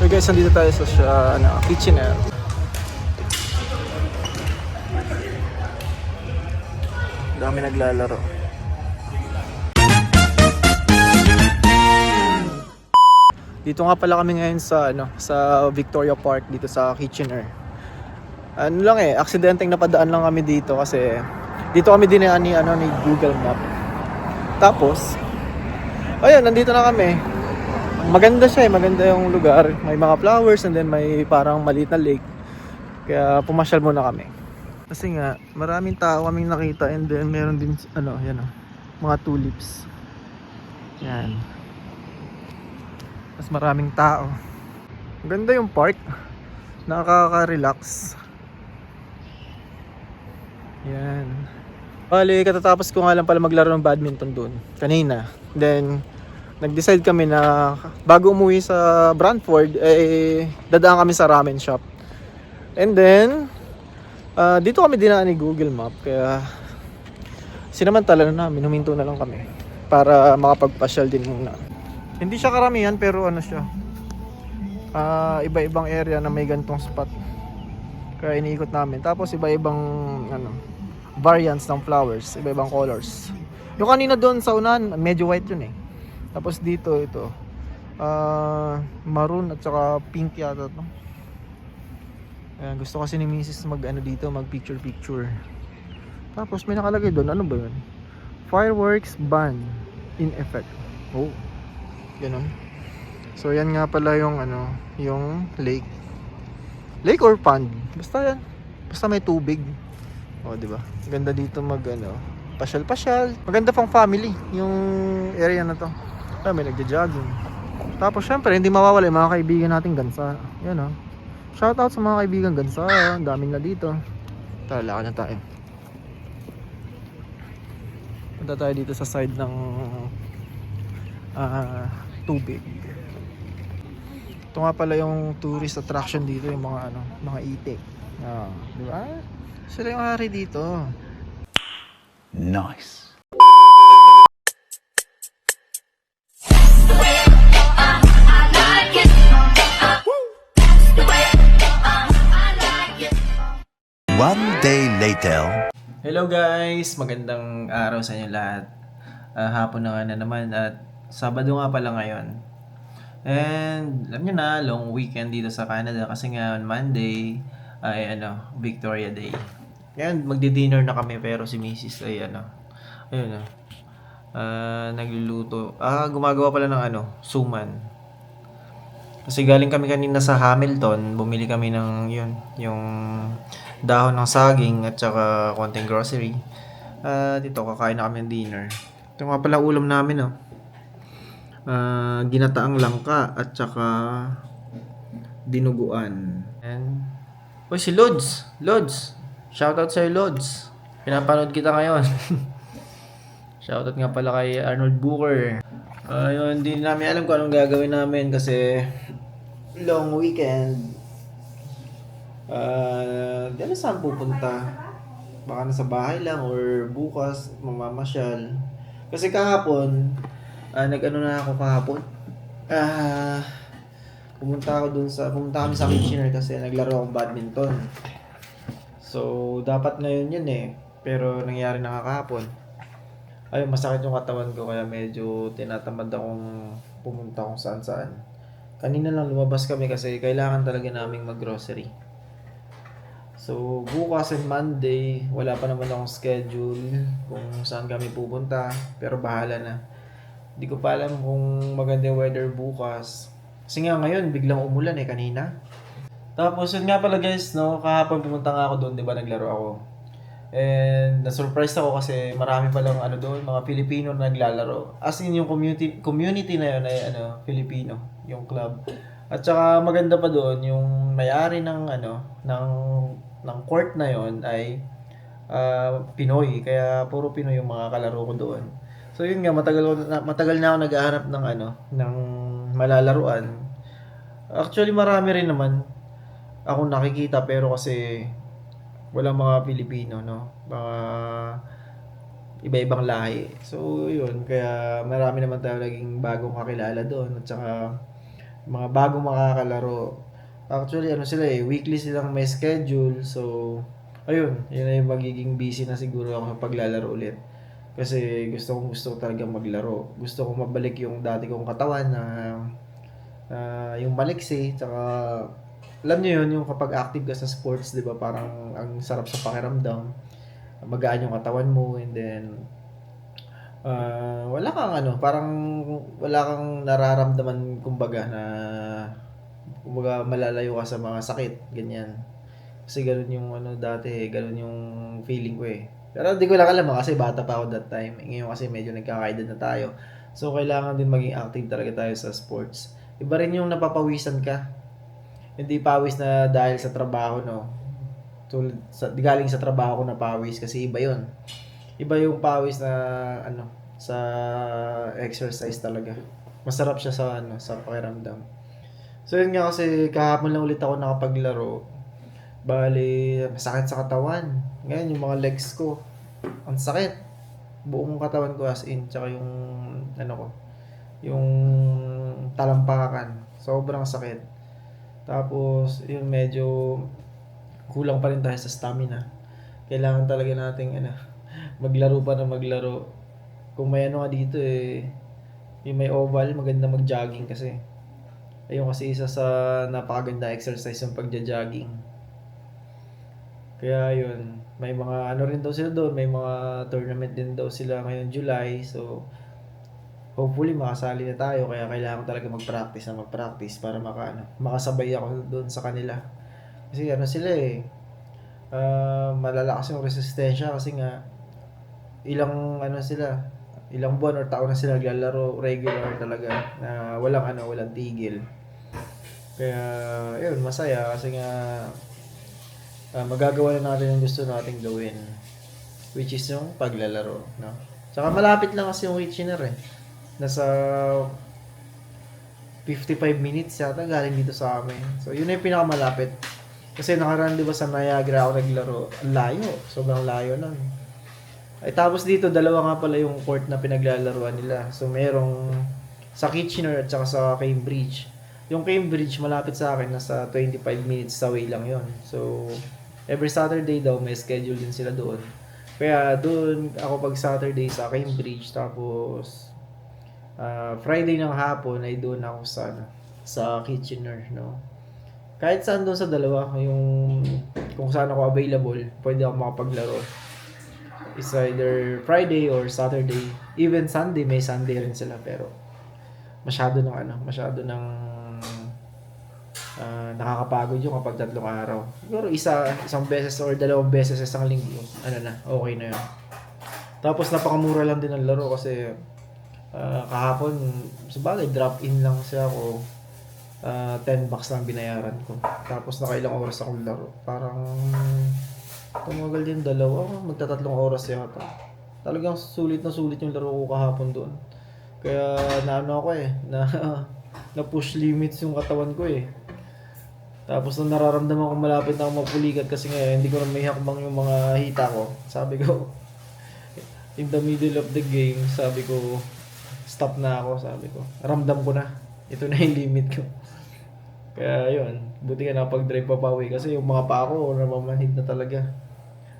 guys, nandito tayo sa Kitchener. Dami naglalaro. Dito nga pala kami ngayon sa sa Victoria Park dito sa Kitchener. Ano lang aksidenteng napadaan lang kami dito kasi dito kami dinaan ni Google Map. Tapos ayun, nandito na kami. Maganda siya maganda yung lugar. May mga flowers and then may parang maliit na lake. Kaya pumasyal muna kami. Kasi nga, maraming tao kaming nakita and then meron din mga tulips. Yan. Mas maraming tao. Ganda yung park. Nakaka-relax. Yan. Bali, katatapos ko nga lang pala maglaro ng badminton doon kanina. Then nag-decide kami na bago umuwi sa Brantford dadaan kami sa ramen shop. And then dito kami dinaan ni Google Map, kaya sinamantala na namin, huminto na lang kami para makapagpasyal din muna. Hindi siya karamihan pero siya iba-ibang area na may gantong spot, kaya iniikot namin. Tapos iba-ibang variants ng flowers, iba-ibang colors. Yung kanina doon sa unahan medyo white yun tapos dito ito maroon at saka pink yata to. Ayan, gusto kasi ni Mrs. dito mag picture. Tapos may nakalagay doon, ano ba yun? Fireworks ban in effect. Oh, ganun. So yan nga pala yung yung lake or pond, basta yan, basta may tubig. Oh, di ba? Ganda dito pasyal. Maganda pang family yung area na to. May nagja-jogging. Tapos syempre hindi mawawala yung mga kaibigan nating gansa. Yan shoutout sa mga kaibigan gansa. Ang daming na dito. Tara, lakad na tayo. Punta tayo dito sa side ng tubig. Ito nga pala yung tourist attraction dito, yung mga itik. Di ba? Sila yung hari dito. Nice. One day later. Hello guys, magandang araw sa inyo lahat. Hapon na naman at Sabado nga pala ngayon. And alam nyo na, long weekend dito sa Canada kasi nga on Monday ay Victoria Day. Yan, magdi-dinner na kami pero si Mrs. ay nagluluto. Gumagawa pala ng suman. Kasi galing kami kanina sa Hamilton, bumili kami ng yung dahon ng saging at saka konting grocery. Dito kakain na kami ng dinner. Ito nga pala ulam namin ginataang langka at saka dinuguan. And si Lods, shoutout sa'yo Lods. Pinapanood kita ngayon. Shoutout nga pala kay Arnold Booker. Hindi namin alam kung anong gagawin namin kasi long weekend. Di alam saan pupunta. Baka nasa bahay lang or bukas mamamasyal. Kasi kahapon na ako kahapon. Pumunta kami sa Kitchener kasi naglaro akong badminton. So dapat ngayon yun pero nangyari na kahapon. Masakit yung katawan ko kaya medyo tinatamad akong pumunta kung saan. Kanina lang lumabas kami kasi kailangan talaga naming mag-grocery. So bukas and Monday, wala pa naman akong schedule kung saan kami pupunta, pero bahala na. Hindi ko pa alam kung maganda yung weather bukas. Kasi nga ngayon, biglang umulan kanina. Tapos yun nga pala guys, kahapon pumunta nga ako doon, di ba naglaro ako. And na-surprise ako kasi marami palang doon, mga Pilipino na naglalaro. As in yung community na yun ay Filipino, yung club. At saka maganda pa doon, yung may-ari ng court na yon ay Pinoy, kaya puro Pinoy yung mga kalaro ko doon. So yun nga, matagal na ako naghahanap ng malalaruan. Actually marami rin naman akong nakikita pero kasi walang mga Pilipino, mga iba-ibang lahi. So yun, kaya marami naman tayo naging bagong kakilala doon at saka mga bagong makakalaro. Actually, ano sila weekly silang may schedule. So, ayun, yun na yung magiging busy na siguro ako sa paglalaro ulit. Kasi gusto ko talaga maglaro. Gusto ko mabalik yung dati kong katawan na yung maliksi, tsaka alam niyo yun, yung kapag active ka sa sports, 'di ba? Parang ang sarap sa pakiramdam. Magaan yung katawan mo, and then wala kang parang wala kang nararamdaman kumbaga na kumbaga malalayo ka sa mga sakit, ganyan. Kasi ganun yung dati, ganun yung feeling ko eh. Pero hindi ko lang alam kasi bata pa ako that time. Ngayon kasi medyo nagkakaedad na tayo. So kailangan din maging active talaga tayo sa sports. Iba rin yung napapawisan ka. Hindi pawis na dahil sa trabaho, no. Galing sa trabaho ko na pawis kasi iba yun. Iba yung pawis na sa exercise talaga. Masarap siya sa pakiramdam. So yun nga kasi kahapon lang ulit ako nakapaglaro. Bali, masakit sa katawan. Ngayon yung mga legs ko, ang sakit. Buong katawan ko as in, tsaka yung yung talampakan. Sobrang sakit. Tapos, yun medyo kulang pa rin tayo sa stamina. Kailangan talaga nating maglaro pa na maglaro. Kung may nga dito yung may oval, maganda mag-jogging kasi. Ayun kasi isa sa napakaganda exercise yung pagja-jogging. Kaya yun, may mga rin daw sila doon, may mga tournament din daw sila ngayong July. So, hopefully makasali na tayo, kaya kailangan talaga mag-practice para makasabay ako doon sa kanila. Kasi sila malalakas yung resistensya kasi nga ilang buwan or taon na sila naglalaro regular talaga na walang tigil. Kaya yun, masaya kasi nga magagawa na natin yung gusto nating gawin, which is yung paglalaro, no? Tsaka malapit lang kasi yung Kitchener nasa 55 minutes yata galing dito sa amin. So yun na yung pinakamalapit. Kasi nakaraan, di ba, sa Niagara ako naglaro. Ang layo, sobrang layo nun. Ay tapos dito dalawa nga pala yung court na pinaglalaruan nila. So merong sa Kitchener at saka sa Cambridge. Yung Cambridge malapit sa akin, nasa 25 minutes away lang yon. So every Saturday daw may schedule din sila doon. Kaya doon ako pag Saturday sa Cambridge, tapos Friday ng hapon ay doon ako sa Kitchener, no. Kahit saan doon sa dalawa, yung kung saan ako available, pwede ako makapaglaro. It's either Friday or Saturday, even Sunday, may Sunday rin sila, pero masyado ng nakakapagod yung kapag 3 araw. Siguro isang beses or 2 beses sa isang linggo, okay na yun. Tapos napakamura lang din ang laro kasi kahapon, sabagay drop-in lang siya ako. $10 lang binayaran ko. Tapos nakailang oras akong laro. Parang tumagal din 2, magta-3 oras yata. Talagang sulit na sulit yung laro ko kahapon doon. Kaya na push limits yung katawan ko Tapos nung nararamdaman ko malapit na ako mapulikat kasi nga hindi ko na may hakbang yung mga hita ko. Sabi ko, in the middle of the game, sabi ko, stop na ako, sabi ko. Ramdam ko na. Ito na yung limit ko. Kaya yun, buti ka nakapag-drive pa pauwi kasi yung mga paa ko namamanhid na talaga.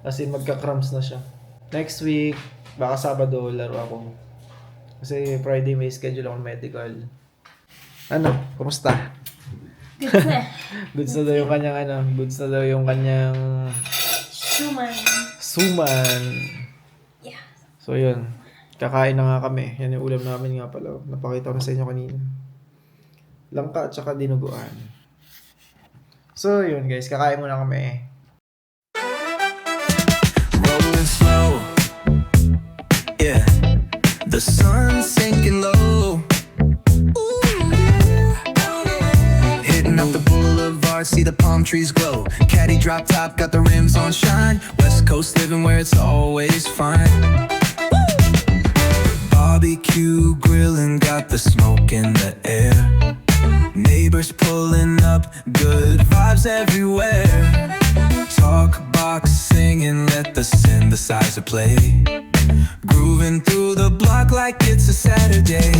As in, magka-cramps na siya. Next week, baka Sabado, laro ako. Kasi Friday may schedule akong medical. Kumusta? Good na. Goods na daw yung kanyang goods na daw yung kanyang suman. Yeah. So yun, kakain na nga kami. Yan yung ulam namin nga pala. Napakita ko na sa inyo kanina. Langka at saka dinuguan. So yun guys, kakain muna kami. Rolling slow, yeah. The sun's sinking low. Hitting up the boulevard, see the palm trees glow. Caddy drop top, got the rims on shine. West Coast living where it's always fine. Barbecue grilling, got the smoke in the air. Neighbors pulling up, good vibes everywhere. Talk box singing, let the synthesizer play. Grooving through the block like it's a Saturday.